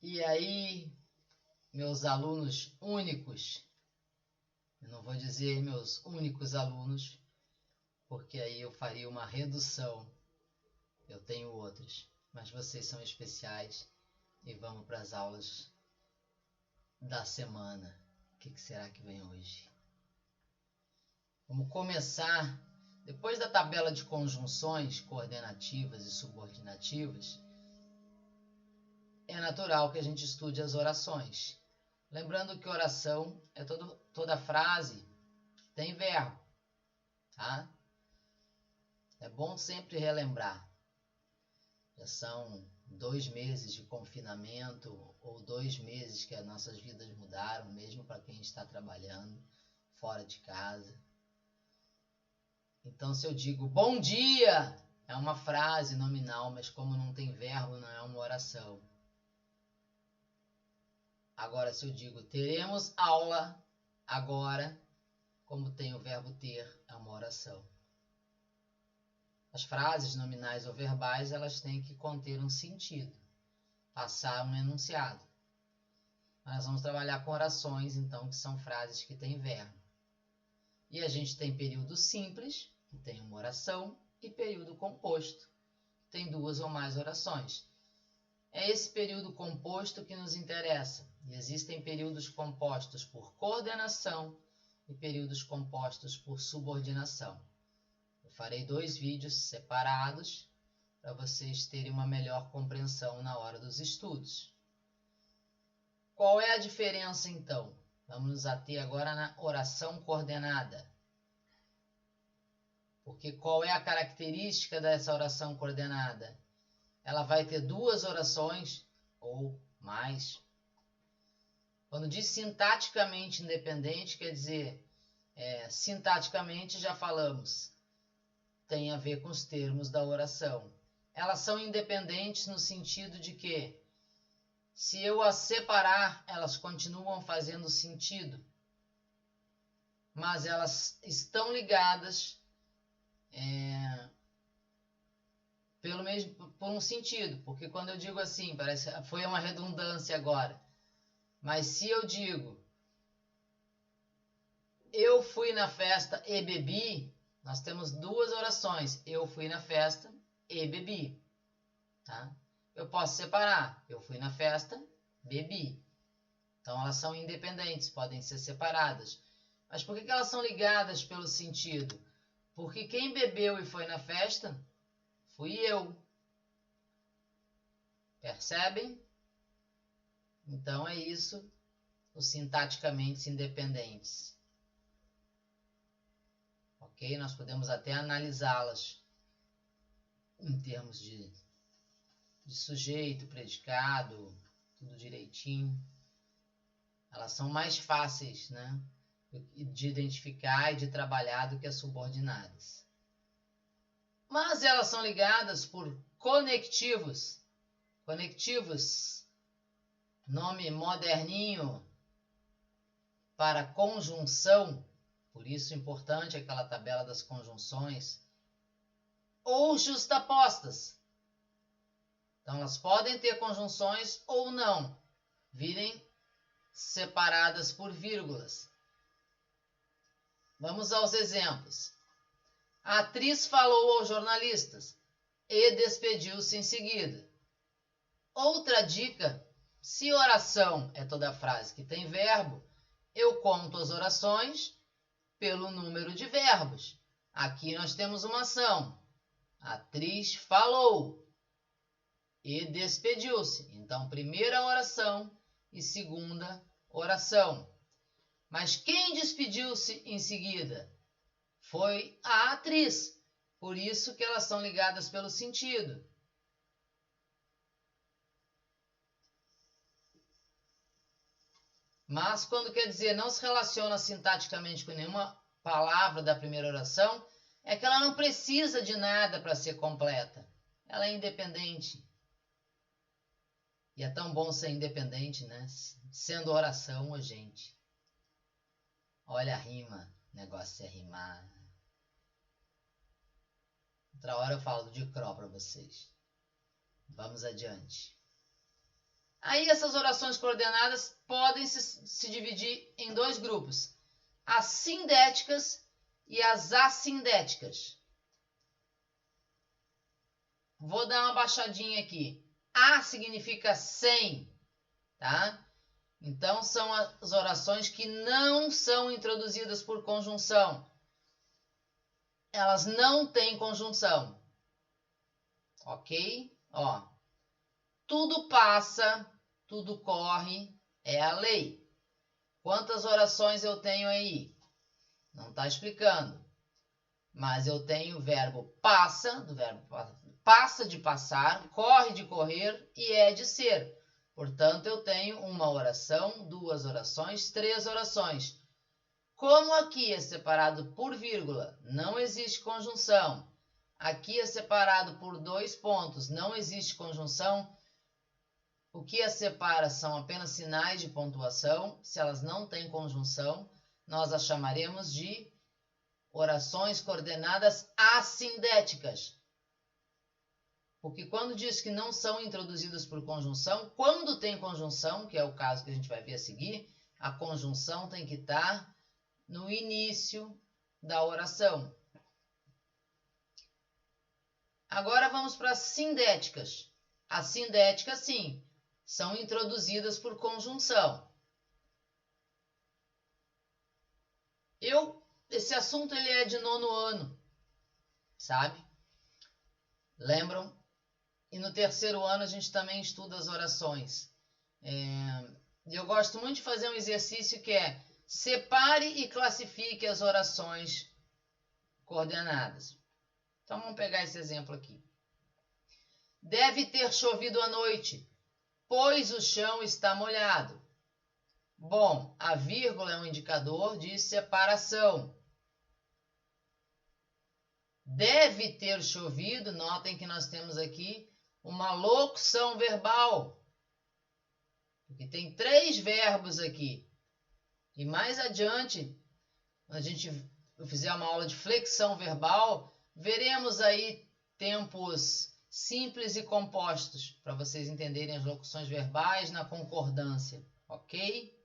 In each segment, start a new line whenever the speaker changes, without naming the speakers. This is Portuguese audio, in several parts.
E aí, meus alunos únicos, eu não vou dizer meus únicos alunos, porque aí eu faria uma redução. Eu tenho outros, mas vocês são especiais e vamos para as aulas da semana. O que será que vem hoje? Vamos começar, depois da tabela de conjunções coordenativas e subordinativas, é natural que a gente estude as orações. Lembrando que oração é toda frase que tem verbo, tá? É bom sempre relembrar. Já são 2 meses de confinamento ou 2 meses que as nossas vidas mudaram, mesmo para quem está trabalhando fora de casa. Então, se eu digo bom dia, é uma frase nominal, mas como não tem verbo, não é uma oração. Agora, se eu digo teremos aula agora, como tem o verbo ter, é uma oração. As frases nominais ou verbais, elas têm que conter um sentido, passar um enunciado. Nós vamos trabalhar com orações, então, que são frases que têm verbo. E a gente tem período simples, que tem uma oração, e período composto, que tem 2 ou mais orações. É esse período composto que nos interessa. E existem períodos compostos por coordenação e períodos compostos por subordinação. Eu farei 2 vídeos separados para vocês terem uma melhor compreensão na hora dos estudos. Qual é a diferença, então? Vamos nos ater agora na oração coordenada. Porque qual é a característica dessa oração coordenada? Ela vai ter 2 orações ou mais. Quando diz sintaticamente independente, quer dizer, sintaticamente já falamos, tem a ver com os termos da oração. Elas são independentes no sentido de que, se eu as separar, elas continuam fazendo sentido, mas elas estão ligadas por um sentido, porque quando eu digo assim, foi uma redundância agora, mas se eu digo eu fui na festa e bebi, nós temos 2 orações, eu fui na festa e bebi, tá? Eu posso separar, eu fui na festa, bebi. Então elas são independentes, podem ser separadas. Mas por que elas são ligadas pelo sentido? Porque quem bebeu e foi na festa, fui eu. Percebem? Então é isso, os sintaticamente independentes. Ok? Nós podemos até analisá-las em termos de sujeito, predicado, tudo direitinho. Elas são mais fáceis, né, de identificar e de trabalhar do que as subordinadas. Mas elas são ligadas por conectivos. Conectivos, nome moderninho para conjunção, por isso é importante aquela tabela das conjunções, ou justapostas. Então elas podem ter conjunções ou não, virem separadas por vírgulas. Vamos aos exemplos. A atriz falou aos jornalistas e despediu-se em seguida. Outra dica, se oração é toda frase que tem verbo, eu conto as orações pelo número de verbos. Aqui nós temos uma ação. A atriz falou e despediu-se. Então, primeira oração e segunda oração. Mas quem despediu-se em seguida? Foi a atriz. Por isso que elas são ligadas pelo sentido. Mas quando quer dizer não se relaciona sintaticamente com nenhuma palavra da primeira oração, é que ela não precisa de nada para ser completa. Ela é independente. E é tão bom ser independente, né? Sendo oração, gente. Olha a rima, o negócio é rimar. Outra hora eu falo de Cro para vocês. Vamos adiante. Aí essas orações coordenadas podem se dividir em dois grupos, as sindéticas e as assindéticas. Vou dar uma baixadinha aqui. A significa sem, tá? Então são as orações que não são introduzidas por conjunção. Elas não têm conjunção. Ok? Ó, tudo passa, tudo corre, é a lei. Quantas orações eu tenho aí? Não está explicando. Mas eu tenho o verbo passa, do verbo passa de passar, corre de correr e é de ser. Portanto, eu tenho uma oração, duas orações, três orações. Como aqui é separado por vírgula, não existe conjunção. Aqui é separado por dois pontos, não existe conjunção. O que as separa são apenas sinais de pontuação. Se elas não têm conjunção, nós as chamaremos de orações coordenadas assindéticas. Porque quando diz que não são introduzidas por conjunção, quando tem conjunção, que é o caso que a gente vai ver a seguir, a conjunção tem que estar no início da oração. Agora vamos para as sindéticas. As sindéticas, sim, são introduzidas por conjunção. Esse assunto ele é de 9º ano, sabe? Lembram? E no 3º ano a gente também estuda as orações. Eu gosto muito de fazer um exercício que é separe e classifique as orações coordenadas. Então vamos pegar esse exemplo aqui. Deve ter chovido à noite, pois o chão está molhado. Bom, a vírgula é um indicador de separação. Deve ter chovido, notem que nós temos aqui uma locução verbal. Porque tem 3 verbos aqui. E mais adiante, quando a gente fizer uma aula de flexão verbal, veremos aí tempos simples e compostos, para vocês entenderem as locuções verbais na concordância, ok?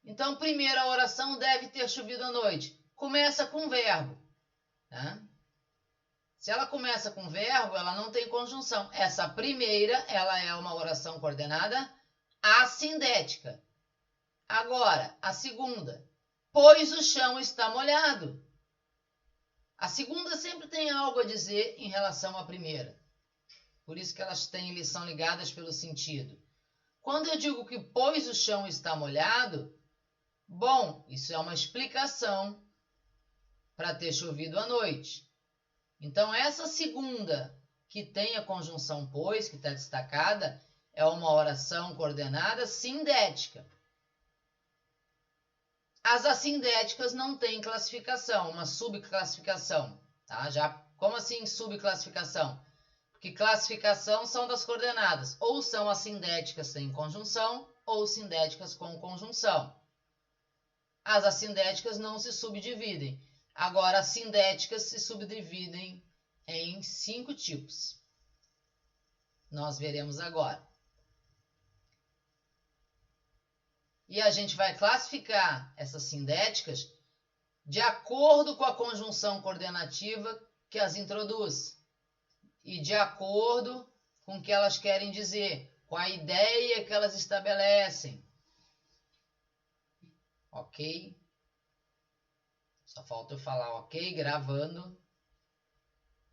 Então, primeira oração, deve ter chovido à noite. Começa com verbo. Tá? Se ela começa com verbo, ela não tem conjunção. Essa primeira, ela é uma oração coordenada assindética. Agora, a segunda, pois o chão está molhado. A segunda sempre tem algo a dizer em relação à primeira. Por isso que elas são ligadas pelo sentido. Quando eu digo que pois o chão está molhado, bom, isso é uma explicação para ter chovido à noite. Então, essa segunda, que tem a conjunção pois, que está destacada, é uma oração coordenada sindética. As assindéticas não têm classificação, uma subclassificação. Tá? Como assim subclassificação? Porque classificação são das coordenadas. Ou são assindéticas sem conjunção, ou sindéticas com conjunção. As assindéticas não se subdividem. Agora, as sindéticas se subdividem em 5 tipos. Nós veremos agora. E a gente vai classificar essas sindéticas de acordo com a conjunção coordenativa que as introduz. E de acordo com o que elas querem dizer, com a ideia que elas estabelecem. Ok? Só falta eu falar ok, gravando.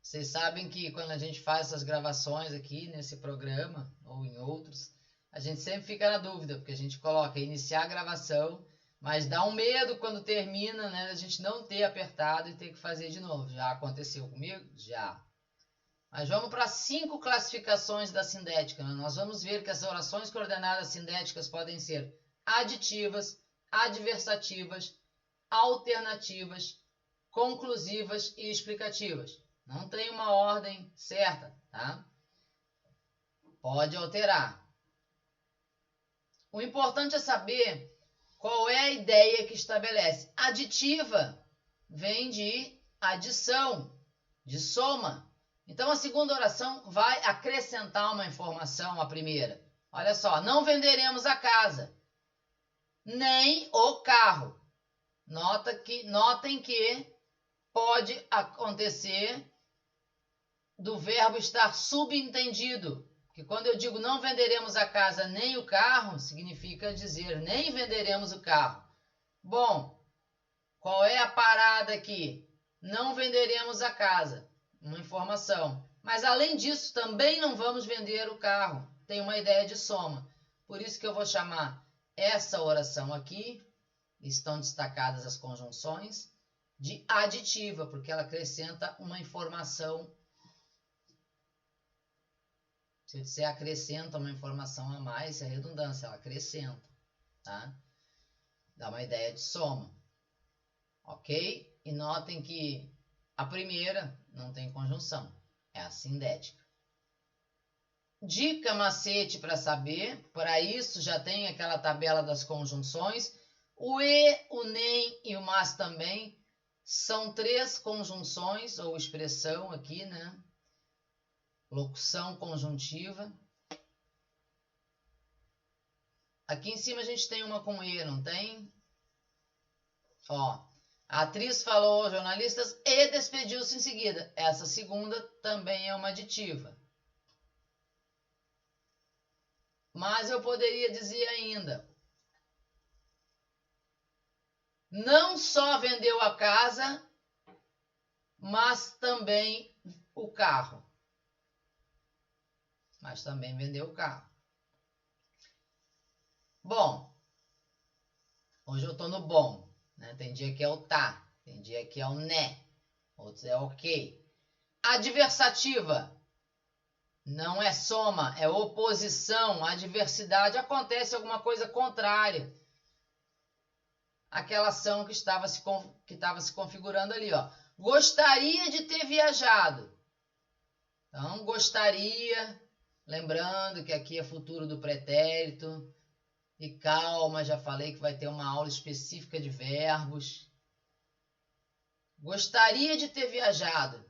Vocês sabem que quando a gente faz essas gravações aqui nesse programa, ou em outros, a gente sempre fica na dúvida, porque a gente coloca iniciar a gravação, mas dá um medo quando termina, né, a gente não ter apertado e ter que fazer de novo. Já aconteceu comigo? Já. Mas vamos para 5 classificações da sindética. Né? Nós vamos ver que as orações coordenadas sindéticas podem ser aditivas, adversativas, alternativas, conclusivas e explicativas. Não tem uma ordem certa, tá? Pode alterar. O importante é saber qual é a ideia que estabelece. Aditiva vem de adição, de soma. Então, a segunda oração vai acrescentar uma informação à primeira, Olha só, não venderemos a casa, nem o carro. Notem que pode acontecer do verbo estar subentendido. Que quando eu digo não venderemos a casa nem o carro, significa dizer nem venderemos o carro. Bom, qual é a parada aqui? Não venderemos a casa. Uma informação. Mas além disso, também não vamos vender o carro. Tem uma ideia de soma. Por isso que eu vou chamar essa oração aqui, estão destacadas as conjunções, de aditiva, porque ela acrescenta uma informação. Se eu disser acrescenta uma informação a mais, é redundância, ela acrescenta, tá? Dá uma ideia de soma, ok? E notem que a primeira não tem conjunção, é a sindética. Dica, macete para saber, para isso já tem aquela tabela das conjunções. O e, o nem e o mas também são 3 conjunções, ou expressão aqui, né? Locução conjuntiva. Aqui em cima a gente tem uma com e, não tem? Ó, a atriz falou aos jornalistas e despediu-se em seguida. Essa segunda também é uma aditiva. Mas eu poderia dizer ainda, não só vendeu a casa, mas também o carro. Mas também vendeu o carro. Bom, hoje eu tô no bom, né? Tem dia que é o tá, tem dia que é o né, outros é ok. Adversativa não é soma, é oposição, adversidade, acontece alguma coisa contrária àquela ação que estava se configurando ali, ó. Gostaria de ter viajado. Então, gostaria, lembrando que aqui é futuro do pretérito. E calma, já falei que vai ter uma aula específica de verbos. Gostaria de ter viajado.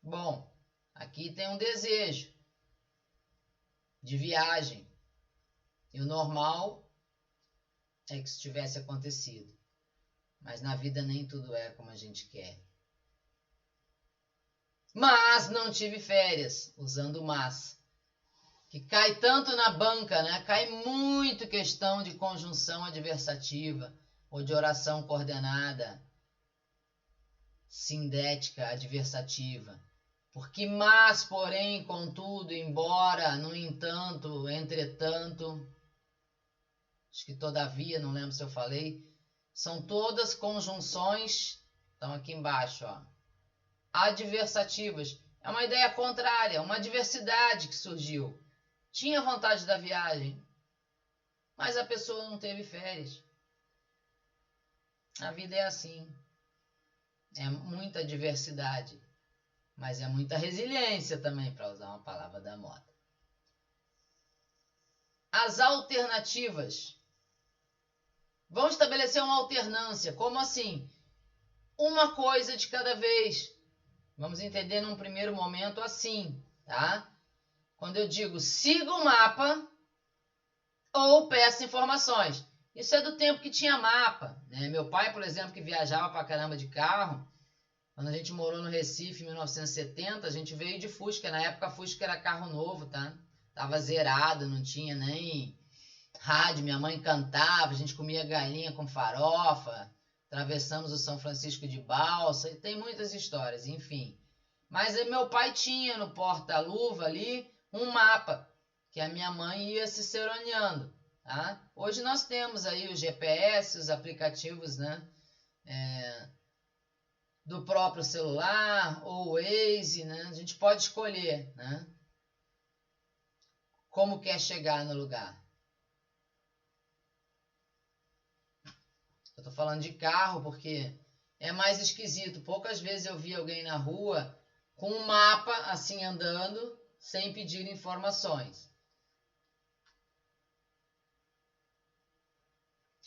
Bom, aqui tem um desejo de viagem. E o normal é que isso tivesse acontecido. Mas na vida nem tudo é como a gente quer. Mas não tive férias, usando mas. Que cai tanto na banca, né? Cai muito questão de conjunção adversativa ou de oração coordenada, sindética, adversativa. Porque mas, porém, contudo, embora, no entanto, entretanto, acho que todavia, não lembro se eu falei, são todas conjunções, estão aqui embaixo, ó, adversativas. É uma ideia contrária, uma adversidade que surgiu. Tinha vontade da viagem, mas a pessoa não teve férias. A vida é assim. É muita diversidade, mas é muita resiliência também, para usar uma palavra da moda. As alternativas. Vão estabelecer uma alternância. Como assim? Uma coisa de cada vez. Vamos entender num primeiro momento assim, tá? Quando eu digo siga o mapa ou peça informações. Isso é do tempo que tinha mapa, né? Meu pai, por exemplo, que viajava pra caramba de carro, quando a gente morou no Recife em 1970, a gente veio de Fusca. Na época, Fusca era carro novo, tá? Tava zerado, não tinha nem rádio. Minha mãe cantava, a gente comia galinha com farofa, atravessamos o São Francisco de balsa, e tem muitas histórias, enfim. Mas meu pai tinha no porta-luva ali um mapa, que a minha mãe ia se seroneando, tá? Hoje nós temos aí o GPS, os aplicativos, né? Do próprio celular, ou o Waze, né? A gente pode escolher, né? Como quer chegar no lugar. Eu tô falando de carro porque é mais esquisito. Poucas vezes eu vi alguém na rua com um mapa assim andando, sem pedir informações.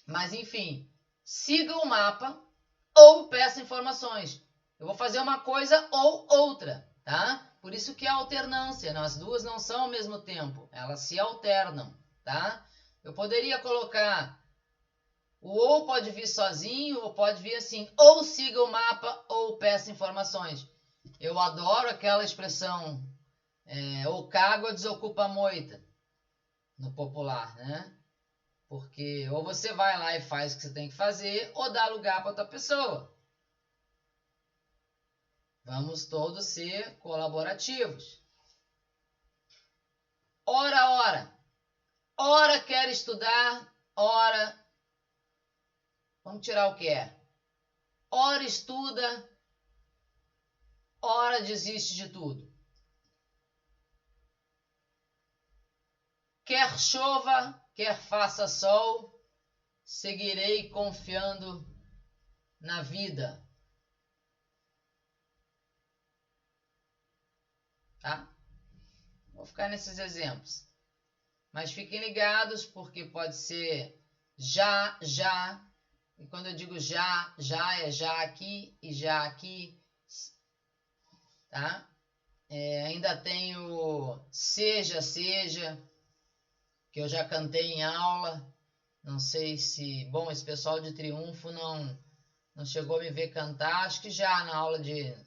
Mas enfim, siga o mapa ou peça informações. Eu vou fazer uma coisa ou outra, tá? Por isso que é alternância, as duas não são ao mesmo tempo, elas se alternam, tá? Eu poderia colocar o ou pode vir sozinho, ou pode vir assim, ou siga o mapa, ou peça informações. Eu adoro aquela expressão, ou caga ou desocupa a moita, no popular, né? Porque ou você vai lá e faz o que você tem que fazer, ou dá lugar para outra pessoa. Vamos todos ser colaborativos. Ora, ora. Ora quer estudar, ora... Vamos tirar o que é. Ora estuda, ora desiste de tudo. Quer chova, quer faça sol, seguirei confiando na vida. Tá? Vou ficar nesses exemplos. Mas fiquem ligados, porque pode ser já, já. E quando eu digo já, já é já aqui e já aqui. Tá? Ainda tenho seja, seja, que eu já cantei em aula. Não sei se... Bom, esse pessoal de Triunfo não chegou a me ver cantar. Acho que já na aula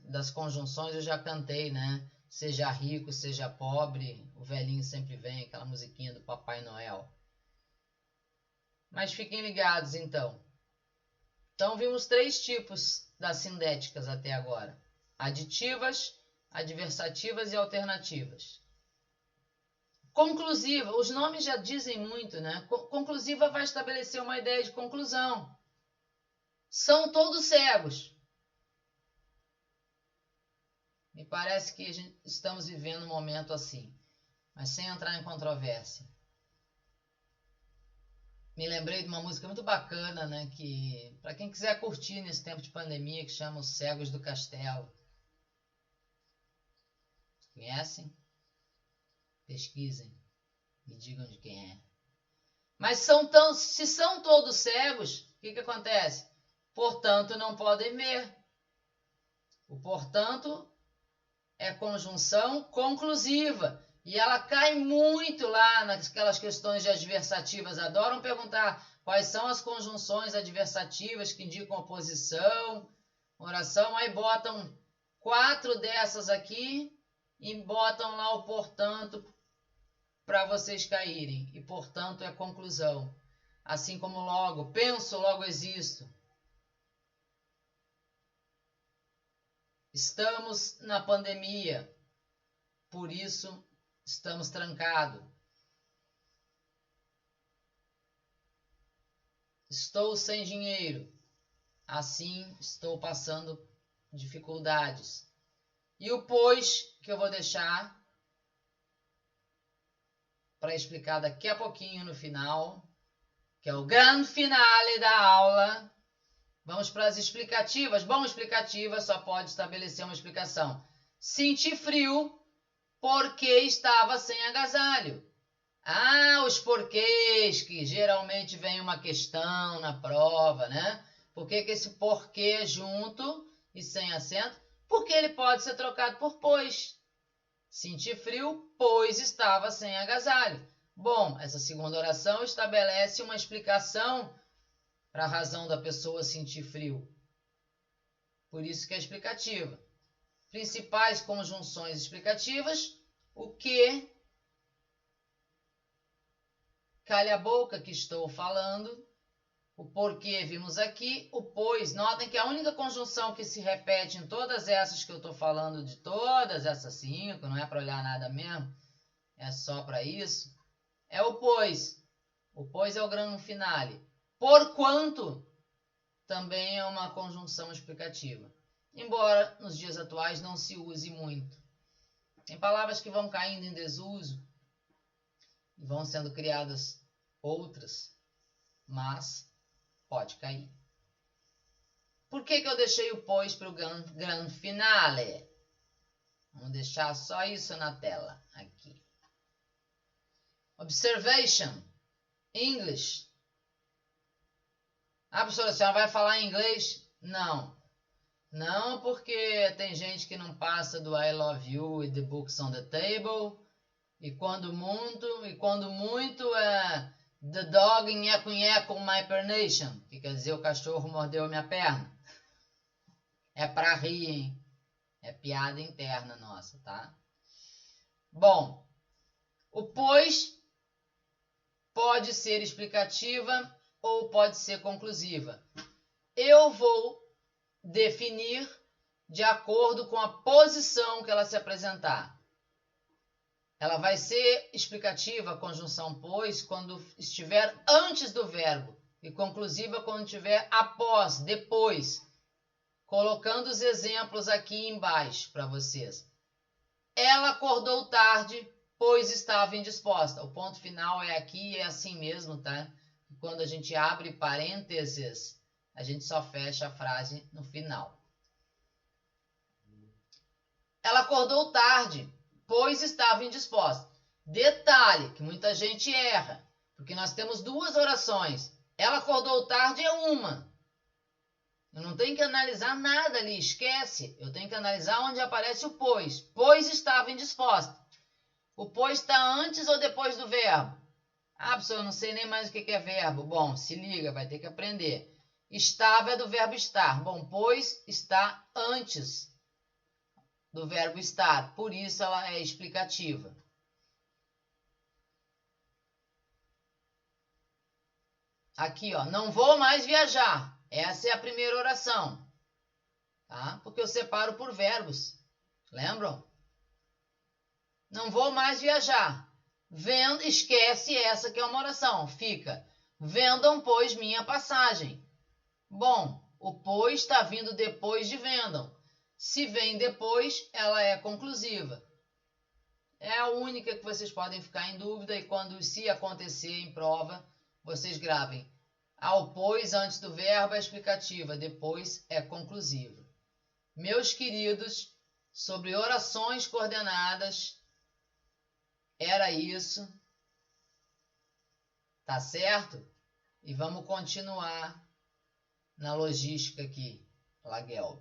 das conjunções eu já cantei, né? Seja rico, seja pobre, o velhinho sempre vem, aquela musiquinha do Papai Noel. Mas fiquem ligados, então. Então, vimos 3 tipos das sindéticas até agora. Aditivas, adversativas e alternativas. Conclusiva, os nomes já dizem muito, né? Conclusiva vai estabelecer uma ideia de conclusão. São todos cegos. Me parece que estamos vivendo um momento assim, mas sem entrar em controvérsia. Me lembrei de uma música muito bacana, né? Que, para quem quiser curtir nesse tempo de pandemia, que chama Os Cegos do Castelo. Conhecem? Pesquisem. Me digam de quem é. Mas se são todos cegos, o que acontece? Portanto, não podem ver. O portanto é conjunção conclusiva. E ela cai muito lá naquelas questões de adversativas. Adoram perguntar quais são as conjunções adversativas que indicam oposição, oração. Aí botam 4 dessas aqui e botam lá o portanto para vocês caírem. E portanto é conclusão. Assim como logo, penso, logo existo. Estamos na pandemia, por isso estamos trancados. Estou sem dinheiro, assim estou passando dificuldades. E o pois, que eu vou deixar para explicar daqui a pouquinho no final, que é o grande finale da aula. Vamos para as explicativas. Bom, explicativa só pode estabelecer uma explicação. Senti frio porque estava sem agasalho. Ah, os porquês, que geralmente vem uma questão na prova, né? Por que esse porquê junto e sem acento? Porque ele pode ser trocado por pois. Senti frio, pois estava sem agasalho. Bom, essa segunda oração estabelece uma explicação para a razão da pessoa sentir frio. Por isso que é explicativa. Principais conjunções explicativas: o que, calha a boca que estou falando, o porquê vimos aqui, o pois. Notem que a única conjunção que se repete em todas essas que eu estou falando, de todas essas 5, não é para olhar nada mesmo, é só para isso, é o pois. O pois é o grande finale. Porquanto também é uma conjunção explicativa, embora nos dias atuais não se use muito. Tem palavras que vão caindo em desuso e vão sendo criadas outras, mas pode cair. Por que eu deixei o pois para o grande finale? Vamos deixar só isso na tela aqui. Observation, English. Ah, professora, a senhora vai falar em inglês? Não. Não, porque tem gente que não passa do I love you e the books on the table. E quando muito é the dog nheco my pernation, que quer dizer o cachorro mordeu minha perna. É pra rir, hein? É piada interna nossa, tá? Bom, o pois pode ser explicativa ou pode ser conclusiva. Eu vou definir de acordo com a posição que ela se apresentar. Ela vai ser explicativa, a conjunção pois, quando estiver antes do verbo, e conclusiva quando estiver após, depois. Colocando os exemplos aqui embaixo para vocês. Ela acordou tarde, pois estava indisposta. O ponto final é aqui, é assim mesmo, tá? Quando a gente abre parênteses, a gente só fecha a frase no final. Ela acordou tarde, pois estava indisposta. Detalhe, que muita gente erra, porque nós temos duas orações. Ela acordou tarde é uma. Eu não tenho que analisar nada ali, esquece. Eu tenho que analisar onde aparece o pois. Pois estava indisposta. O pois está antes ou depois do verbo? Ah, professor, eu não sei nem mais o que é verbo. Bom, se liga, vai ter que aprender. Estava é do verbo estar. Bom, pois está antes do verbo estar. Por isso ela é explicativa. Aqui, ó, não vou mais viajar. Essa é a primeira oração, tá? Porque eu separo por verbos. Lembram? Não vou mais viajar. Vendo, esquece essa que é uma oração. Fica, vendam, pois, minha passagem. Bom, o pois está vindo depois de vendam. Se vem depois, ela é conclusiva. É a única que vocês podem ficar em dúvida e quando se acontecer em prova, vocês gravem. Ao pois antes do verbo é explicativa, depois é conclusiva. Meus queridos, sobre orações coordenadas, era isso. Tá certo? E vamos continuar na logística aqui, Laguelb.